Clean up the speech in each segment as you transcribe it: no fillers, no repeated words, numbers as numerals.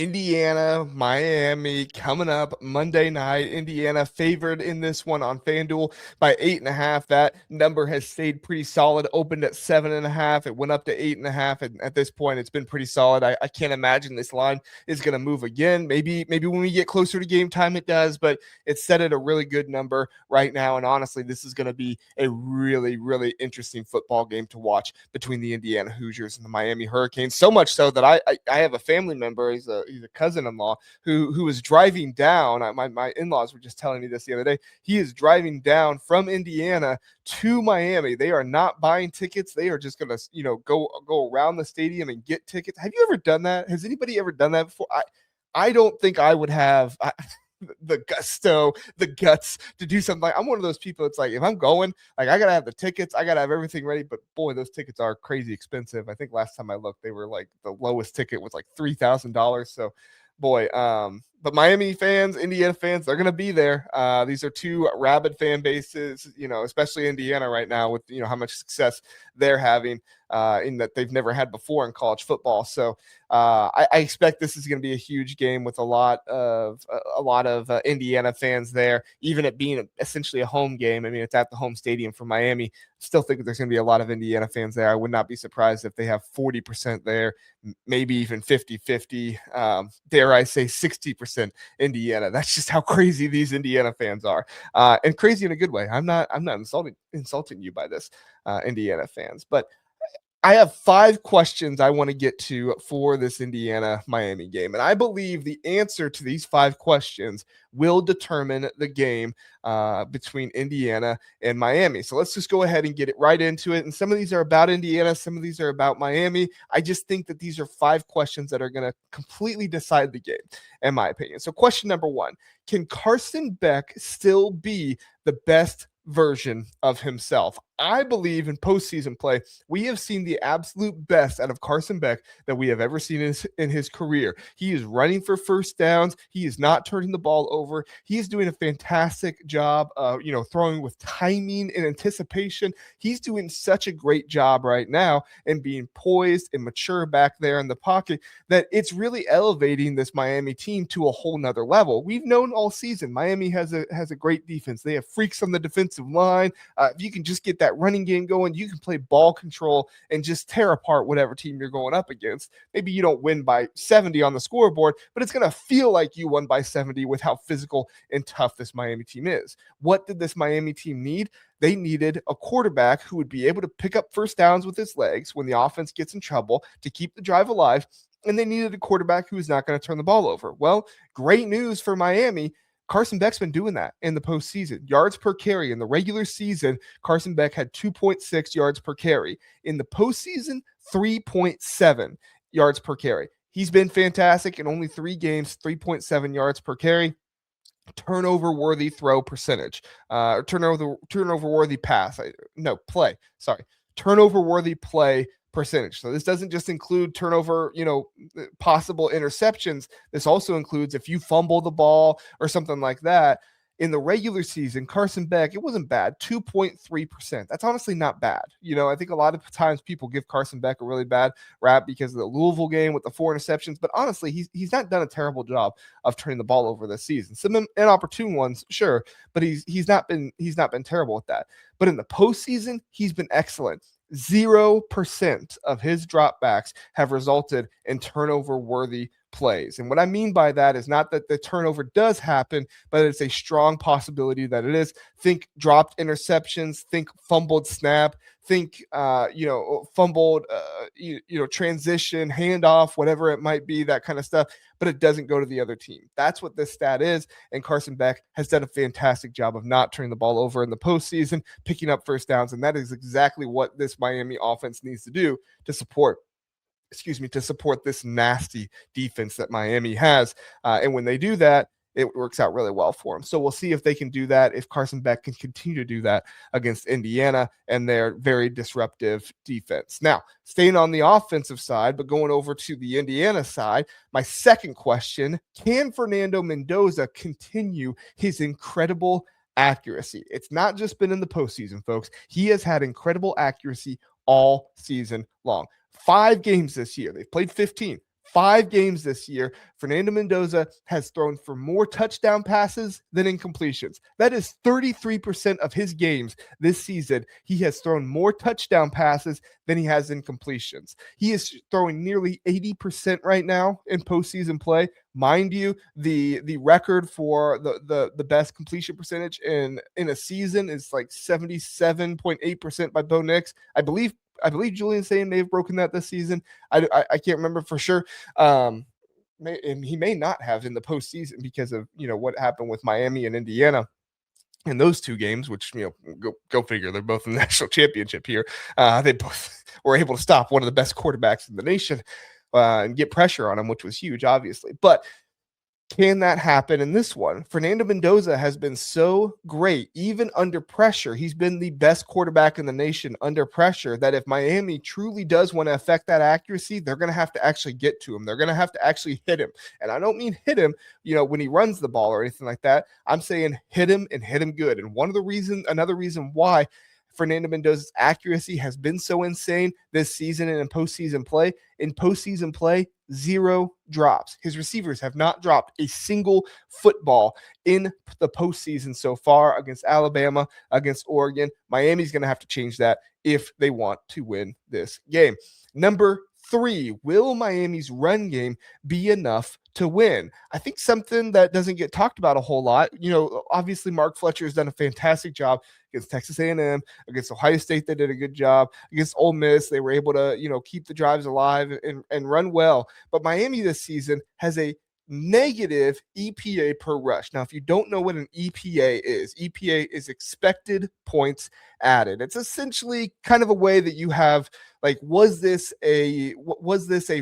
Indiana, Miami coming up Monday night. Indiana favored in this one on FanDuel by 8.5. That number has stayed pretty solid. Opened at 7.5. It went up to 8.5. And at this point, it's been pretty solid. I can't imagine this line is going to move again. Maybe when we get closer to game time, it does, but it's set at a really good number right now. And honestly, this is going to be a really, really interesting football game to watch between the Indiana Hoosiers and the Miami Hurricanes. So much so that I have a family member. He's a cousin-in-law who was driving down. My in-laws were just telling me this the other day. He is driving down from Indiana to Miami. They are not buying tickets. They are just going to, go around the stadium and get tickets. Have you ever done that? Has anybody ever done that before? I don't think I would have the gusto, the guts to do something. Like, I'm one of those people. It's like, if I'm going, like, I gotta have the tickets, I gotta have everything ready. But boy, those tickets are crazy expensive. I think last time I looked, they were like, the lowest ticket was like $3,000. So boy, but Miami fans, Indiana fans, they're going to be there. These are two rabid fan bases, especially Indiana right now with, how much success they're having in that they've never had before in college football. So I expect this is going to be a huge game with a lot of Indiana fans there, even it being essentially a home game. I mean, it's at the home stadium for Miami. Still think there's going to be a lot of Indiana fans there. I would not be surprised if they have 40% there, maybe even 50-50, dare I say 60% Indiana. That's just how crazy these Indiana fans are, and crazy in a good way. I'm not insulting you by this, Indiana fans, but I have 5 questions I want to get to for this Indiana-Miami game. And I believe the answer to these 5 questions will determine the game between Indiana and Miami. So let's just go ahead and get it right into it. And some of these are about Indiana. Some of these are about Miami. I just think that these are 5 questions that are going to completely decide the game, in my opinion. So question number 1, can Carson Beck still be the best version of himself? I believe in postseason play, we have seen the absolute best out of Carson Beck that we have ever seen in his career. He is running for first downs. He is not turning the ball over. He is doing a fantastic job, throwing with timing and anticipation. He's doing such a great job right now and being poised and mature back there in the pocket that it's really elevating this Miami team to a whole nother level. We've known all season Miami has a great defense. They have freaks on the defensive line. If you can just get that running game going, you can play ball control and just tear apart whatever team you're going up against. Maybe you don't win by 70 on the scoreboard, but it's going to feel like you won by 70 with how physical and tough this Miami team is. What did this Miami team need? They needed a quarterback who would be able to pick up first downs with his legs when the offense gets in trouble to keep the drive alive, and they needed a quarterback who is not going to turn the ball over. Well, great news for Miami. Carson Beck's been doing that in the postseason. Yards per carry in the regular season, Carson Beck had 2.6 yards per carry. In the postseason, 3.7 yards per carry. He's been fantastic in only 3 games, 3.7 yards per carry. Turnover worthy throw percentage, turnover worthy pass. Turnover worthy play percentage. So this doesn't just include turnover, possible interceptions. This also includes if you fumble the ball or something like that. In the regular season, Carson Beck, it wasn't bad, 2.3%. That's honestly not bad. I think a lot of times people give Carson Beck a really bad rap because of the Louisville game with the 4 interceptions, but honestly, he's not done a terrible job of turning the ball over this season. Some inopportune ones, sure, but he's not been terrible with that. But in the postseason, he's been excellent. 0% of his dropbacks have resulted in turnover-worthy plays. And what I mean by that is not that the turnover does happen, but it's a strong possibility that it is. Think dropped interceptions, think fumbled snap, think, fumbled, transition, handoff, whatever it might be, that kind of stuff, but it doesn't go to the other team. That's what this stat is. And Carson Beck has done a fantastic job of not turning the ball over in the postseason, picking up first downs. And that is exactly what this Miami offense needs to do to support this nasty defense that Miami has. And when they do that, it works out really well for them. So we'll see if they can do that, if Carson Beck can continue to do that against Indiana and their very disruptive defense. Now, staying on the offensive side, but going over to the Indiana side, my second question, can Fernando Mendoza continue his incredible accuracy? It's not just been in the postseason, folks. He has had incredible accuracy all season long. 5 games this year. They've played 15. 5 games this year, Fernando Mendoza has thrown for more touchdown passes than incompletions. That is 33% of his games this season. He has thrown more touchdown passes than he has incompletions. He is throwing nearly 80% right now in postseason play. Mind you, the record for the best completion percentage in a season is like 77.8% by Bo Nix. I believe Julian Sayin may have broken that this season. I can't remember for sure. And he may not have in the postseason because of what happened with Miami and Indiana in those 2 games, which go figure. They're both in the national championship here. They both were able to stop one of the best quarterbacks in the nation and get pressure on him, which was huge, obviously. But can that happen in this one? Fernando Mendoza has been so great, even under pressure. He's been the best quarterback in the nation under pressure, that if Miami truly does want to affect that accuracy, they're going to have to actually get to him. They're going to have to actually hit him. And I don't mean hit him, when he runs the ball or anything like that. I'm saying hit him and hit him good. And another reason why Fernando Mendoza's accuracy has been so insane this season and in postseason play. In postseason play, 0 drops. His receivers have not dropped a single football in the postseason so far against Alabama, against Oregon. Miami's going to have to change that if they want to win this game. Number 3, will Miami's run game be enough to win? I think something that doesn't get talked about a whole lot. Obviously Mark Fletcher has done a fantastic job against Texas A&M, against Ohio State. They did a good job against Ole Miss. They were able to, keep the drives alive and run well. But Miami this season has a negative EPA per rush. Now, if you don't know what an EPA is expected points added. It's essentially kind of a way that you have, like, was this a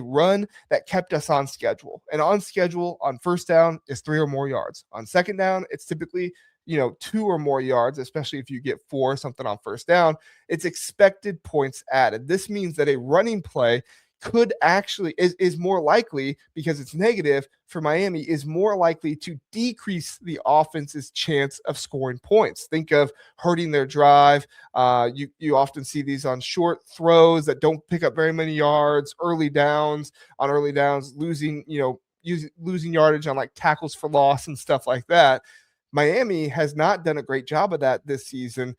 run that kept us on schedule? And on schedule on first down is 3 or more yards. On second down, it's typically 2 or more yards, especially if you get 4 something on first down. It's expected points added. This means that a running play could actually is more likely, because it's negative for Miami, is more likely to decrease the offense's chance of scoring points. Think of hurting their drive. You often see these on short throws that don't pick up very many yards, early downs, losing yardage on like tackles for loss and stuff like that. Miami has not done a great job of that this season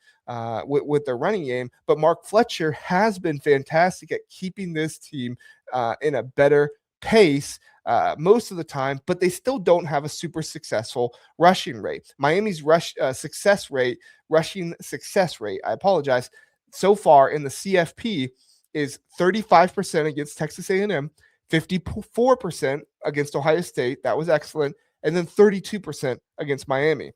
with their running game, but Mark Fletcher has been fantastic at keeping this team in a better pace most of the time, but they still don't have a super successful rushing rate. Miami's rushing success rate, so far in the CFP is 35% against Texas A&M, 54% against Ohio State. That was excellent. And then 32% against Miami.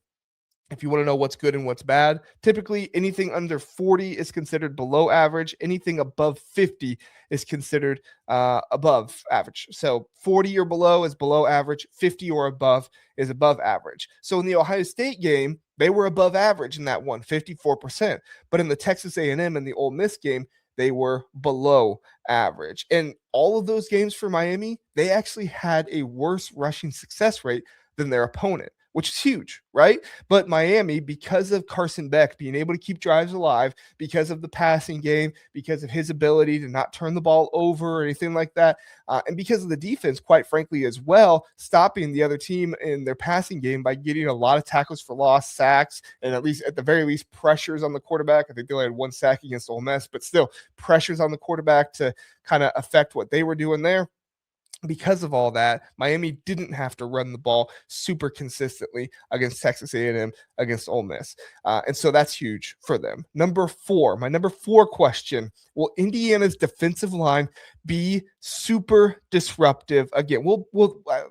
If you want to know what's good and what's bad, typically anything under 40 is considered below average. Anything above 50 is considered above average. So 40 or below is below average. 50 or above is above average. So in the Ohio State game, they were above average in that one, 54%. But in the Texas A&M and the Ole Miss game, they were below average. And all of those games for Miami, they actually had a worse rushing success rate than their opponent, which is huge, right? But Miami, because of Carson Beck being able to keep drives alive, because of the passing game, because of his ability to not turn the ball over or anything like that, and because of the defense, quite frankly, as well, stopping the other team in their passing game by getting a lot of tackles for loss, sacks, and at the very least, pressures on the quarterback. I think they only had 1 sack against Ole Miss, but still pressures on the quarterback to kind of affect what they were doing there. Because of all that, Miami didn't have to run the ball super consistently against Texas A&M, against Ole Miss. And so that's huge for them. My number 4 question, will Indiana's defensive line be super disruptive again?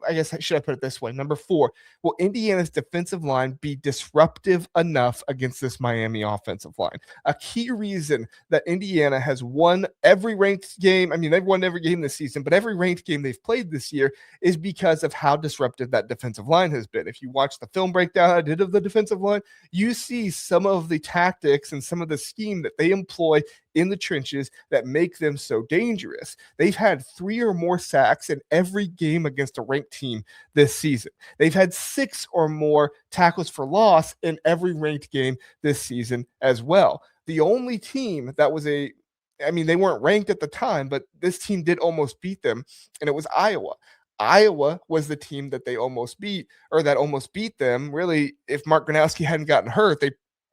I guess, should I put it this way? Number 4, will Indiana's defensive line be disruptive enough against this Miami offensive line? A key reason that Indiana has won every ranked game, they've won every game this season, but every ranked game they've played this year is because of how disruptive that defensive line has been. If you watch the film breakdown I did of the defensive line, you see some of the tactics and some of the scheme that they employ in the trenches that make them so dangerous. They've had 3 or more sacks in every game against a ranked team this season. They've had 6 or more tackles for loss in every ranked game this season as well. The only team that was I mean, they weren't ranked at the time, but this team did almost beat them, and it was Iowa. Iowa was the team that they almost beat, or that almost beat them. Really, if Mark Gronowski hadn't gotten hurt,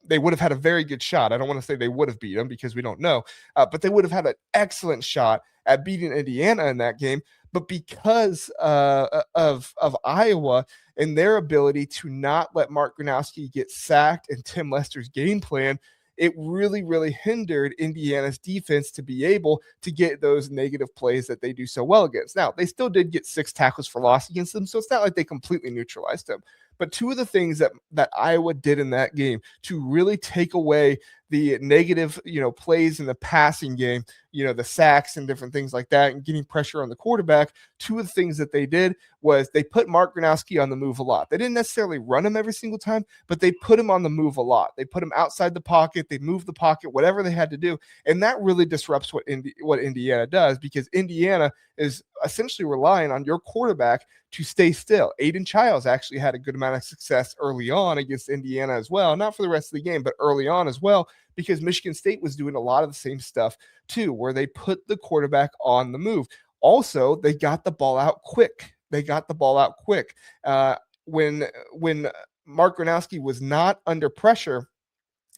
they would have had a very good shot. I don't want to say they would have beat them because we don't know, but they would have had an excellent shot at beating Indiana in that game. But because of Iowa and their ability to not let Mark Gronowski get sacked and Tim Lester's game plan, it really, really hindered Indiana's defense to be able to get those negative plays that they do so well against. Now, they still did get 6 tackles for loss against them, so it's not like they completely neutralized them. But two of the things that Iowa did in that game to really take away the negative, plays in the passing game, the sacks and different things like that, and getting pressure on the quarterback, two of the things that they did was they put Mark Gronowski on the move a lot. They didn't necessarily run him every single time, but they put him on the move a lot. They put him outside the pocket. They moved the pocket, whatever they had to do. And that really disrupts what Indiana does, because Indiana is essentially relying on your quarterback to stay still. Aiden Childs actually had a good amount of success early on against Indiana as well. Not for the rest of the game, but early on as well, because Michigan State was doing a lot of the same stuff too, where they put the quarterback on the move. Also, they got the ball out quick. When Mark Gronowski was not under pressure,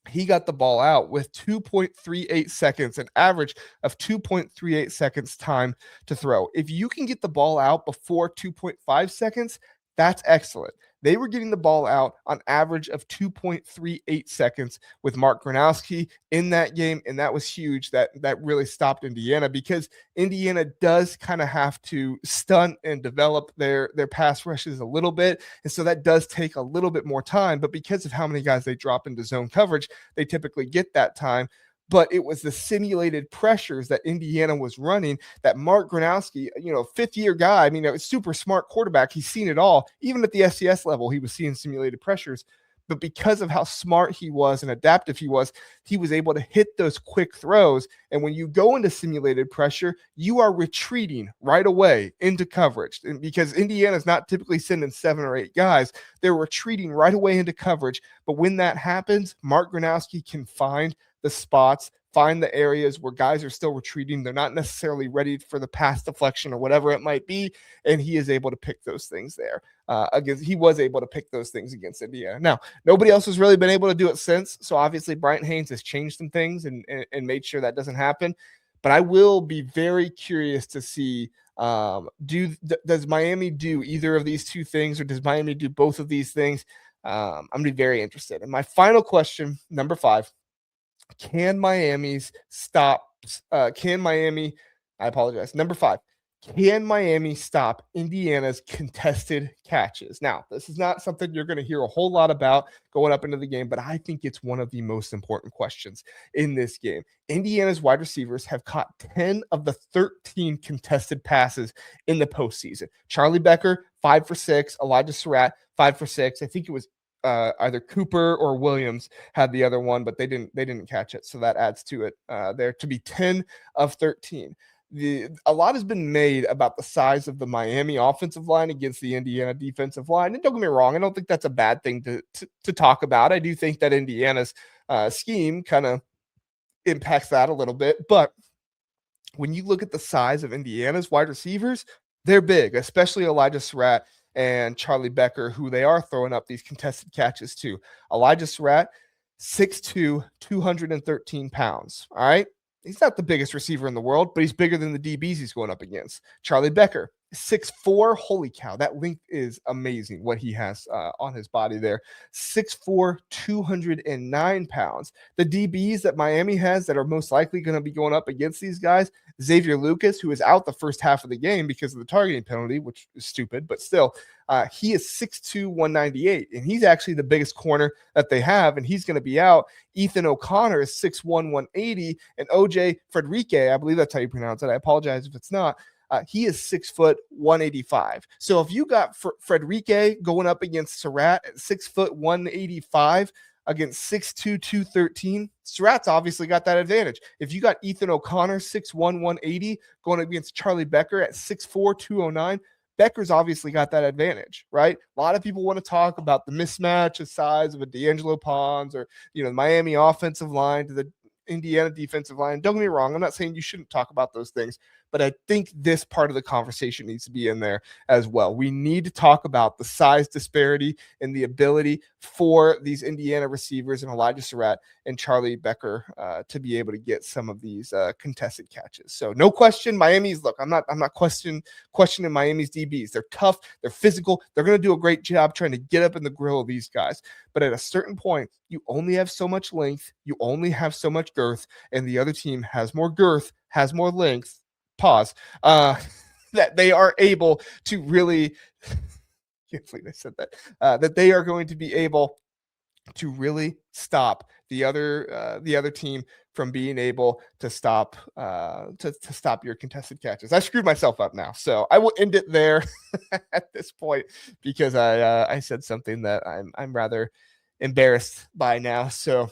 he got the ball out with 2.38 seconds, an average of 2.38 seconds time to throw. If you can get the ball out before 2.5 seconds, that's excellent. They were getting the ball out on average of 2.38 seconds with Mark Gronowski in that game, and that was huge. That really stopped Indiana, because Indiana does kind of have to stunt and develop their pass rushes a little bit, and so that does take a little bit more time. But because of how many guys they drop into zone coverage, they typically get that time. But it was the simulated pressures that Indiana was running that Mark Gronowski, fifth-year guy, I mean, a super smart quarterback. He's seen it all. Even at the FCS level, he was seeing simulated pressures. But because of how smart he was and adaptive he was able to hit those quick throws. And when you go into simulated pressure, you are retreating right away into coverage. And because Indiana's not typically sending 7 or 8 guys, they're retreating right away into coverage. But when that happens, Mark Gronowski can find the spots, find the areas where guys are still retreating. They're not necessarily ready for the pass deflection or whatever it might be, and he is able to pick those things there. He was able to pick those things against Indiana. Now, nobody else has really been able to do it since, so obviously Bryant Haynes has changed some things and made sure that doesn't happen. But I will be very curious to see, does Miami do either of these two things, or does Miami do both of these things? I'm going to be very interested. And my final question, number 5, can Miami, number 5, can Miami stop Indiana's contested catches? Now, this is not something you're going to hear a whole lot about going up into the game, but I think it's one of the most important questions in this game. Indiana's wide receivers have caught 10 of the 13 contested passes in the postseason. Charlie Becker, 5 for 6. Elijah Surratt, 5 for 6. I think it was either Cooper or Williams had the other one, but they didn't catch it. So that adds to it there to be 10 of 13. A lot has been made about the size of the Miami offensive line against the Indiana defensive line. And don't get me wrong, I don't think that's a bad thing to talk about. I do think that Indiana's scheme kind of impacts that a little bit. But when you look at the size of Indiana's wide receivers, they're big, especially Elijah Surratt and Charlie Becker, who they are throwing up these contested catches to. Elijah Surratt, 6'2", 213 pounds. All right. He's not the biggest receiver in the world, but he's bigger than the DBs he's going up against. Charlie Becker, 6'4". Holy cow. That length is amazing, what he has on his body there. 6'4", 209 pounds. The DBs that Miami has that are most likely going to be going up against these guys, Xavier Lucas, who is out the first half of the game because of the targeting penalty, which is stupid, but still, he is 6'2", 198, and he's actually the biggest corner that they have, and he's going to be out. Ethan O'Connor is 6'1", 180, and OJ Frederique, I believe that's how you pronounce it. I apologize if it's not. He is 6 foot 185. So if you got Frederique going up against Surratt at 6 foot 185 against 6'2", 213, Surratt's obviously got that advantage. If you got Ethan O'Connor 6'1", 180 going against Charlie Becker at 6'4", 209, Becker's obviously got that advantage, right? A lot of people want to talk about the mismatch of size of a D'Angelo Pons or, the Miami offensive line to the Indiana defensive line. Don't get me wrong. I'm not saying you shouldn't talk about those things, but I think this part of the conversation needs to be in there as well. We need to talk about the size disparity and the ability for these Indiana receivers and Elijah Surratt and Charlie Becker to be able to get some of these contested catches. So no question, Miami's look. I'm not questioning Miami's DBs. They're tough. They're physical. They're going to do a great job trying to get up in the grill of these guys. But at a certain point, you only have so much length. You only have so much girth, and the other team has more girth, has more length. Pause. That they are able to really. Can't believe I said that. That they are going to be able to really stop the other team from being able to stop to stop your contested catches. I screwed myself up now, so I will end it there at this point because I said something that I'm rather embarrassed by now. So